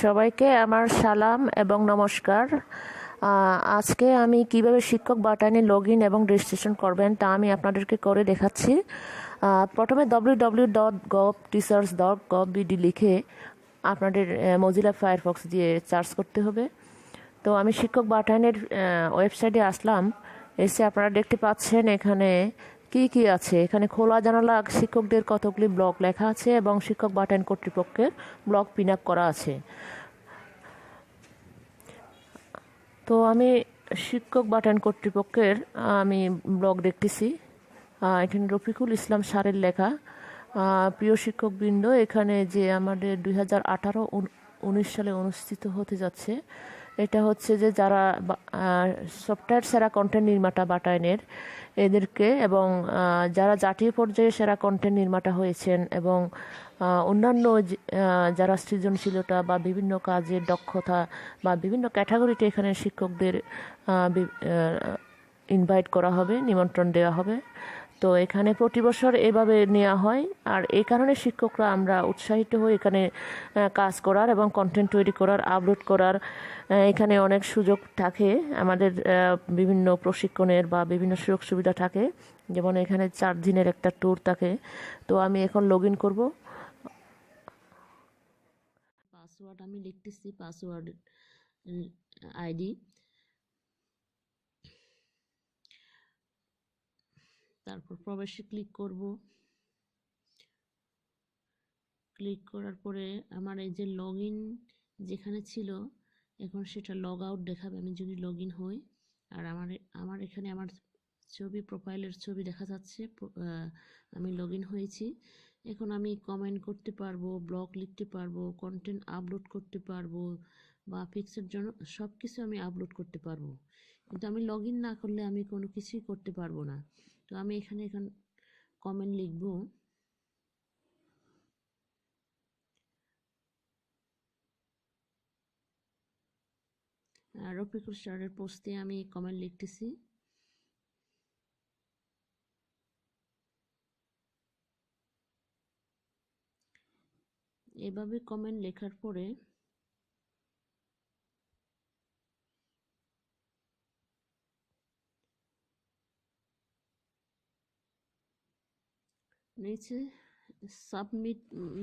সবাইকে আমার সালাম এবং নমস্কার। আজকে আমি কিভাবে শিক্ষক বাটানে লগ ইন এবং রেজিস্ট্রেশন করবেন তা আমি আপনাদেরকে করে দেখাচ্ছি। প্রথমে www.govteachers.gov.bd লিখে আপনাদের মজিলা ফায়ারফক্স দিয়ে সার্চ করতে হবে। তো আমি শিক্ষক বাটানের ওয়েবসাইটে আসলাম। এসে আপনারা দেখতে পাচ্ছেন এখানে কি আছে। এখানে খোলা জানালা শিক্ষকদের কতগুলি ব্লগ লেখা আছে এবং শিক্ষক বাটান কর্তৃপক্ষের ব্লগ পিন আপ করা আছে। তো আমি শিক্ষক বাটান কর্তৃপক্ষের আমি ব্লগ দেখতেছি। এখানে রফিকুল ইসলাম স্যারের লেখা। প্রিয় শিক্ষকবৃন্দ, এখানে যে আমাদের 2018-19 সালে অনুষ্ঠিত হতে যাচ্ছে, এটা হচ্ছে যে যারা সফটওয়্যার সেরা কন্টেন্ট নির্মাতা বাটায়নের এদেরকে এবং যারা জাতীয় পর্যায়ে সেরা কন্টেন্ট নির্মাতা হয়েছেন এবং অন্যান্য যারা সৃজনশীলতা বা বিভিন্ন কাজের দক্ষতা বা বিভিন্ন ক্যাটাগরিতে এখানে শিক্ষকদের ইনভাইট করা হবে, নিমন্ত্রণ দেওয়া হবে। তো এখানে প্রতি বছর এভাবে নেওয়া হয়, আর এই কারণে শিক্ষকরা আমরা উৎসাহিত হই এখানে কাজ করার এবং কন্টেন্ট তৈরি করার, আপলোড করার। এখানে অনেক সুযোগ থাকে আমাদের, বিভিন্ন প্রশিক্ষণের বা বিভিন্ন সুযোগ সুবিধা থাকে, যেমন এখানে 4 দিনের একটা ট্যুর থাকে। তো আমি এখন লগ ইন করবো। পাসওয়ার্ড আমি লিখতেছি, পাসওয়ার্ড আইডি, তারপর প্রবেশে ক্লিক করব। ক্লিক করার পরে আমার এই যে লগ ইন যেখানে ছিল এখন সেটা লগ আউট দেখাবে আমি যদি লগ ইন হই। আর আমার এখানে আমার ছবি, প্রোফাইলের ছবি দেখা যাচ্ছে, আমি লগ ইন হয়েছি। এখন আমি কমেন্ট করতে পারবো, ব্লগ লিখতে পারবো, কন্টেন্ট আপলোড করতে পারবো বা ফিক্সের জন্য সব কিছু আমি আপলোড করতে পারবো। কিন্তু আমি লগ ইন না করলে আমি কোনো কিছুই করতে পারবো না। তো আমি এখানে এখন কমেন্ট লিখবো। রফিকুল স্যারের পোস্টে আমি কমেন্ট লিখতেছি। এভাবে কমেন্ট লেখার পরে নিচে সাবমিট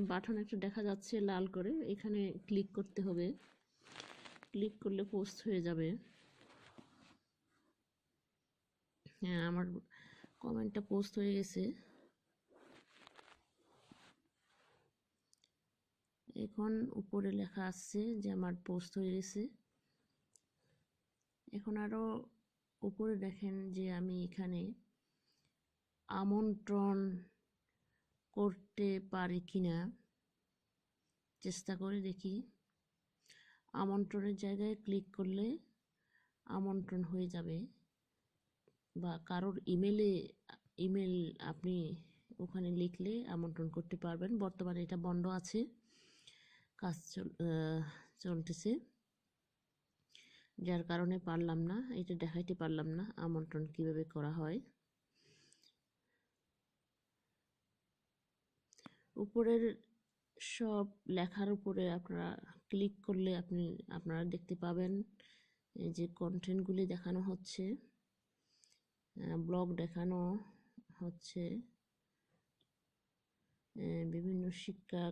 বাটন একটা দেখা যাচ্ছে লাল করে, এখানে ক্লিক করতে হবে। ক্লিক করলে পোস্ট হয়ে যাবে। হ্যাঁ, আমার কমেন্টটা পোস্ট হয়ে গেছে। এখন উপরে লেখা আসছে যে আমার পোস্ট হয়ে গেছে। এখন আরো উপরে দেখেন যে আমি এখানে আমন্ত্রণ করতে পারি কিনা, চেষ্টা করে দেখি। আমন্ত্রণের জায়গায় ক্লিক করলে আমন্ত্রণ হয়ে যাবে, বা কারোর ইমেল আপনি ওখানে লিখলে আমন্ত্রণ করতে পারবেন। বর্তমানে এটা বন্ধ আছে, কাজ চলতেছে, যার কারণে পারলাম না, এটা দেখাইতে পারলাম না আমন্ত্রণ কিভাবে করা হয়। উপরের সব লেখার উপরে আপনারা ক্লিক করলে আপনারা দেখতে পাবেন এই যে কন্টেন্টগুলি দেখানো হচ্ছে, ব্লগ দেখানো হচ্ছে, বিভিন্ন শিক্ষা,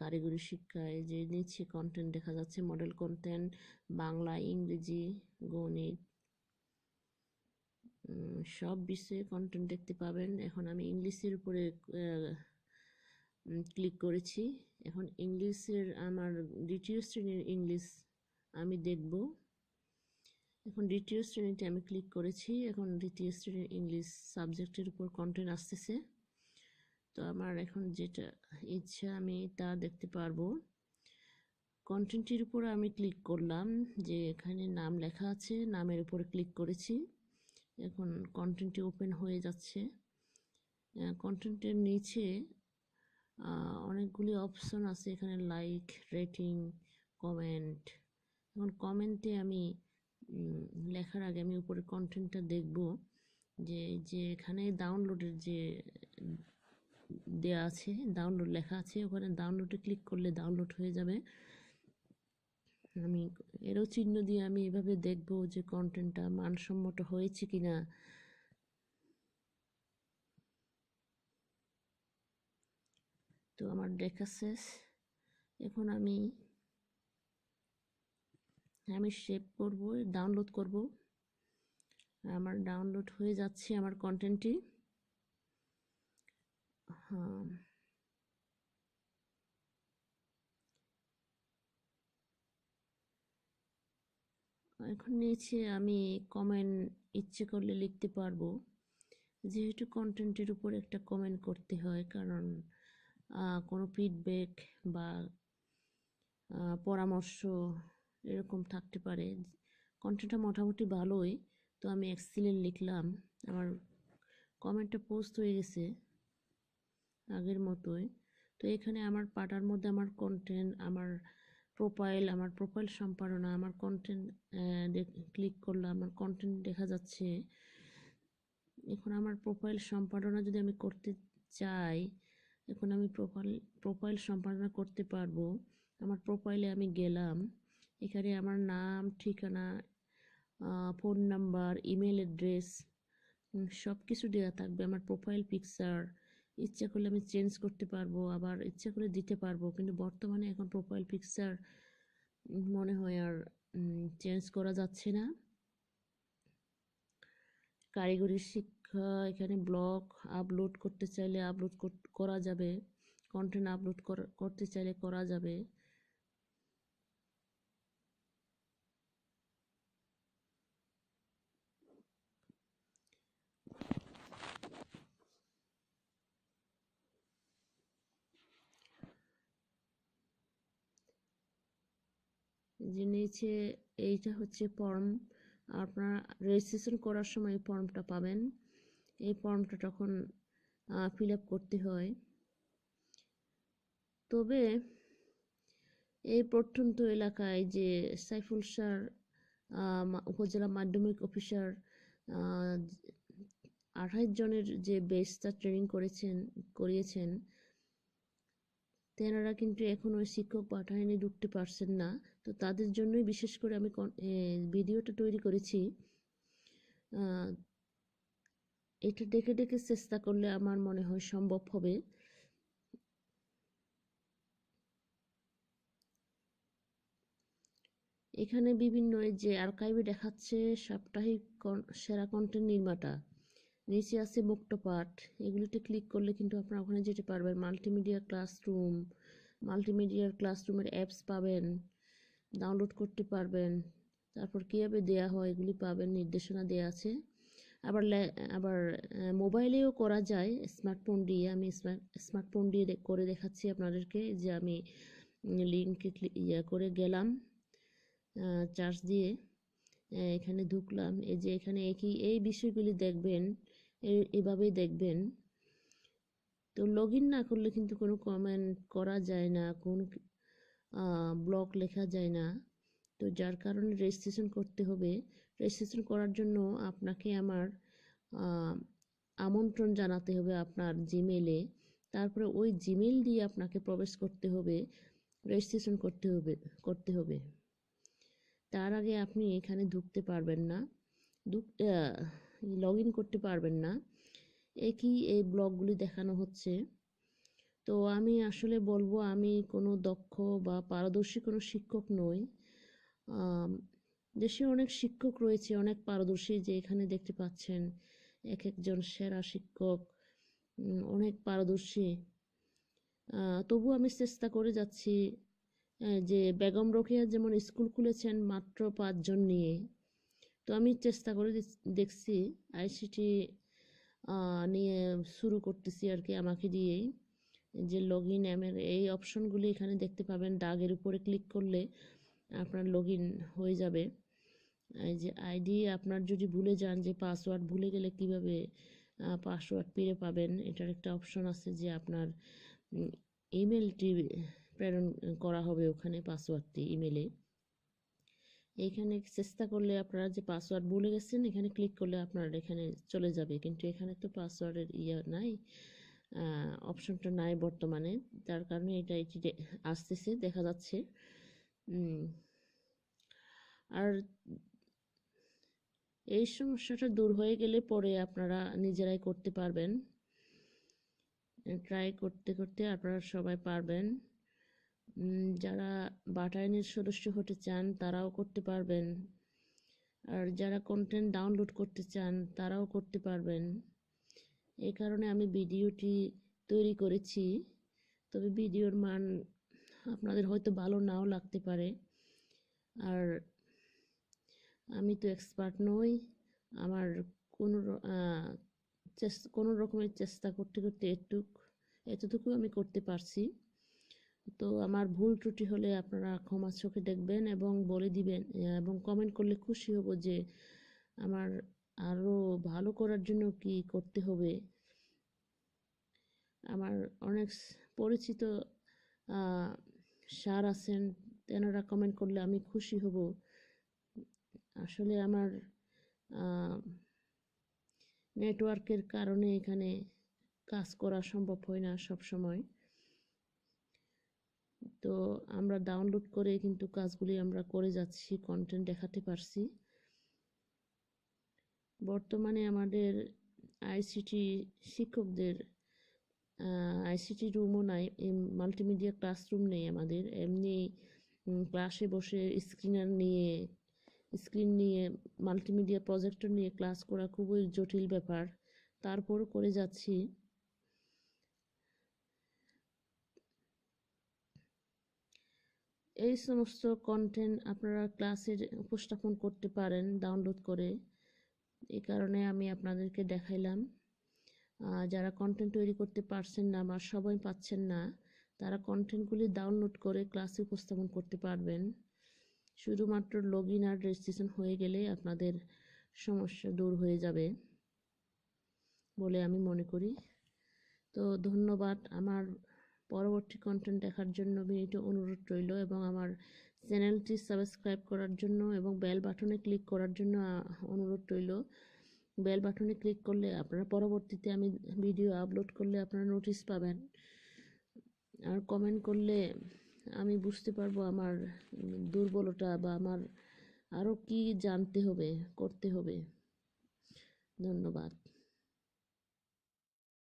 কারিগরি শিক্ষায় যে নিচে কন্টেন্ট দেখা যাচ্ছে, মডেল কন্টেন্ট, বাংলা, ইংরেজি, গণিত, সব বিষয়ে কন্টেন্ট দেখতে পাবেন। এখন আমি ইংলিশের উপরে ক্লিক করেছি। এখন ইংলিশের আমার দ্বিতীয় শ্রেণীর ইংলিশ আমি দেখব। এখন দ্বিতীয় শ্রেণীতে আমি ক্লিক করেছি। এখন দ্বিতীয় শ্রেণীর ইংলিশ সাবজেক্টের উপর কন্টেন্ট আসতেছে। তো আমার এখন যেটা ইচ্ছা আমি তা দেখতে পারবো। কন্টেন্টের উপর আমি ক্লিক করলাম, যে এখানে নাম লেখা আছে, নামের উপরে ক্লিক করেছি। এখন কন্টেন্টটি ওপেন হয়ে যাচ্ছে। কন্টেন্টের নিচে অনেকগুলি অপশন আছে, এখানে লাইক, রেটিং, কমেন্ট। এখন কমেন্টে আমি লেখার আগে আমি উপরে কন্টেন্টটা দেখব, যে এখানে ডাউনলোডের যে দেয়া আছে, ডাউনলোড লেখা আছে, ওখানে ডাউনলোডে ক্লিক করলে ডাউনলোড হয়ে যাবে। আমি এরও চিহ্ন দিয়ে আমি এভাবে দেখব যে কন্টেন্টটা মানসম্মত হয়েছে কিনা। তো আমার দেখা শেষ। এখন আমি সেভ করব, ডাউনলোড করব। আমার ডাউনলোড হয়ে যাচ্ছে আমার কন্টেন্টটি। হ্যাঁ, এখন নিচে আমি কমেন্ট ইচ্ছে করলে লিখতে পারবো, যেহেতু কন্টেন্টের উপর একটা কমেন্ট করতে হয়, কারণ কোনো ফিডব্যাক বা পরামর্শ এরকম থাকতে পারে। কন্টেন্টটা মোটামুটি ভালোই, তো আমি এক্সিলেন্ট লিখলাম। আমার কমেন্টটা পোস্ট হয়ে গেছে আগের মতোই। তো এখানে আমার পাতার মধ্যে আমার কন্টেন্ট, আমার প্রোফাইল সম্পাদনা, আমার কন্টেন্ট ক্লিক করলাম, আমার কন্টেন্ট দেখা যাচ্ছে। এখন আমার প্রোফাইল সম্পাদনা যদি আমি করতে চাই, এখন আমি প্রোফাইল সম্পাদনা করতে পারবো। আমার প্রোফাইলে আমি গেলাম, এখানে আমার নাম, ঠিকানা, ফোন নাম্বার, ইমেল অ্যাড্রেস সব কিছু দেওয়া থাকবে। আমার প্রোফাইল পিকচার ইচ্ছা করলে আমি চেঞ্জ করতে পারবো, আবার ইচ্ছা করে দিতে পারবো, কিন্তু বর্তমানে এখন প্রোফাইল পিকচার মনে হয় আর চেঞ্জ করা যাচ্ছে না। কারিগরি শিক্ষা, এখানে ব্লগ আপলোড করতে চাইলে আপলোড করা যাবে, কন্টেন্ট আপলোড করতে চাইলে করা যাবে। যে নিচে এইটা হচ্ছে ফর্ম, আপনারা রেজিস্ট্রেশন করার সময় এই ফর্মটা পাবেন। এই ফর্মটা তখন ফিল আপ করতে হয়। তবে এই প্রত্যন্ত এলাকায় যে সাইফুল স্যার উপজেলা মাধ্যমিক অফিসার 28 জনের যে বেচটা ট্রেনিং করিয়েছেন, তেনারা কিন্তু এখন ওই শিক্ষক পাঠায়নি, ঢুকতে পারছেন না। তো তাদের জন্যই বিশেষ করে আমি ভিডিওটা তৈরি করেছি। এটা দেখে দেখে চেষ্টা করলে আমার মনে হয় সম্ভব হবে। এখানে বিভিন্ন যে আর্কাইভে দেখাচ্ছে সাপ্তাহিক সেরা কন্টেন্ট নির্মাতা, নিচে আছে মুক্ত পাঠ, এগুলিতে ক্লিক করলে কিন্তু আপনারা ওখানে যেতে পারবেন। মাল্টিমিডিয়ার ক্লাসরুমের অ্যাপস পাবেন, ডাউনলোড করতে পারবেন। তারপর কীভাবে দেয়া হয় এগুলি পাবেন, নির্দেশনা দেওয়া আছে। আবার মোবাইলেও করা যায় স্মার্টফোন দিয়ে। আমি স্মার্টফোন দিয়ে করে দেখাচ্ছি আপনাদেরকে, যে আমি লিঙ্কে করে গেলাম, চার্জ দিয়ে এখানে ঢুকলাম। এই যে এখানে এই বিষয়গুলি দেখবেন, এভাবেই দেখবেন। তো লগ ইন না করলে কিন্তু কোনো কমেন্ট করা যায় না, কোনো ব্লগ লেখা যায় না। তো যার কারণে রেজিস্ট্রেশন করতে হবে। রেজিস্ট্রেশন করার জন্য আপনাকে আমার আমন্ত্রণ জানাতে হবে আপনার জিমেলে। তারপরে ওই জিমেল দিয়ে আপনাকে প্রবেশ করতে হবে, রেজিস্ট্রেশন করতে হবে। তার আগে আপনি এখানে ঢুকতে পারবেন না, লগ ইন করতে পারবেন না। এই ব্লগগুলি দেখানো হচ্ছে। তো আমি আসলে বলবো, আমি কোনো দক্ষ বা পারদর্শী কোনো শিক্ষক নই। দেশে অনেক শিক্ষক রয়েছে, অনেক পারদর্শী, যে এখানে দেখতে পাচ্ছেন এক একজন সেরা শিক্ষক, অনেক পারদর্শী। তবু আমি চেষ্টা করে যাচ্ছি। যে বেগম রোকেয়া যেমন স্কুল খুলেছেন মাত্র 5 জন নিয়ে, তো আমি চেষ্টা করে দেখছি আইসিটি নিয়ে শুরু করতেছি আর কি, আমাকে দিয়েই। যে লগ ইন এই অপশনগুলি এখানে দেখতে পাবেন, দাগের উপরে ক্লিক করলে আপনার লগ ইন হয়ে যাবে। এই যে আইডি আপনার যদি ভুলে যান, যে পাসওয়ার্ড ভুলে গেলে কিভাবে পাসওয়ার্ড ফিরে পাবেন, এটার একটা অপশন আছে, যে আপনার ইমেলটি প্রেরণ করা হবে ওখানে, পাসওয়ার্ডটি ইমেলে। এইখানে চেষ্টা করলে আপনারা যে পাসওয়ার্ড ভুলে গেছেন, এখানে ক্লিক করলে আপনার এখানে চলে যাবে, কিন্তু এখানে তো পাসওয়ার্ডের নাই, অপশনটা নাই বর্তমানে। তার কারণে এটি আসতেছে, দেখা যাচ্ছে। আর এই সমস্যাটা দূর হয়ে গেলে পরে আপনারা নিজেরাই করতে পারবেন। ট্রাই করতে করতে আপনারা সবাই পারবেন। যারা বাটাইনের সদস্য হতে চান তারাও করতে পারবেন, আর যারা কন্টেন্ট ডাউনলোড করতে চান তারাও করতে পারবেন। এই কারণে আমি ভিডিওটি তৈরি করেছি। তবে ভিডিওর মান আপনাদের হয়তো ভালো নাও লাগতে পারে। আর আমি তো এক্সপার্ট নই, আমার কোনো রকমের চেষ্টা করতে করতে এতটুকু আমি করতে পারছি। তো আমার ভুল ত্রুটি হলে আপনারা ক্ষমা চোখে দেখবেন এবং বলে দিবেন, এবং কমেন্ট করলে খুশি হব যে আমার আরও ভালো করার জন্য কি করতে হবে। আমার অনেক পরিচিত স্যার আছেন, তেনারা কমেন্ট করলে আমি খুশি হব। আসলে আমার নেটওয়ার্কের কারণে এখানে কাজ করা সম্ভব হয় না সব সময়। তো আমরা ডাউনলোড করে কিন্তু কাজগুলি আমরা করে যাচ্ছি, কন্টেন্ট দেখাতে পারছি। বর্তমানে আমাদের আইসিটি শিক্ষকদের আইসিটি রুমও নাই, মাল্টিমিডিয়া ক্লাসরুম নেই আমাদের। এমনি ক্লাসে বসে স্ক্রিন নিয়ে মাল্টিমিডিয়া প্রজেক্টর নিয়ে ক্লাস করা খুবই জটিল ব্যাপার, তারপরও করে যাচ্ছি। এই সমস্ত কন্টেন্ট আপনারা ক্লাসের উপস্থাপন করতে পারেন ডাউনলোড করে, এই কারণে আমি আপনাদেরকে দেখাইলাম। যারা কন্টেন্ট তৈরি করতে পারছেন না বা সবাই পাচ্ছেন না, তারা কন্টেন্টগুলি ডাউনলোড করে ক্লাসে উপস্থাপন করতে পারবেন। শুধুমাত্র লগইন আর রেজিস্ট্রেশন হয়ে গেলে আপনাদের সমস্যা দূর হয়ে যাবে বলে আমি মনে করি। তো ধন্যবাদ। আমার পরবর্তী কন্টেন্ট দেখার জন্য বিনীত অনুরোধ রইল, এবং আমার চ্যানেলটি সাবস্ক্রাইব করার জন্য এবং বেল বাটনে ক্লিক করার জন্য অনুরোধ রইল। বেল বাটনে ক্লিক করলে আপনারা পরবর্তীতে আমি ভিডিও আপলোড করলে আপনারা নোটিশ পাবেন। আর কমেন্ট করলে আমি বুঝতে পারবো আমার দুর্বলতা বা আমার আরও কি জানতে হবে, করতে হবে। ধন্যবাদ।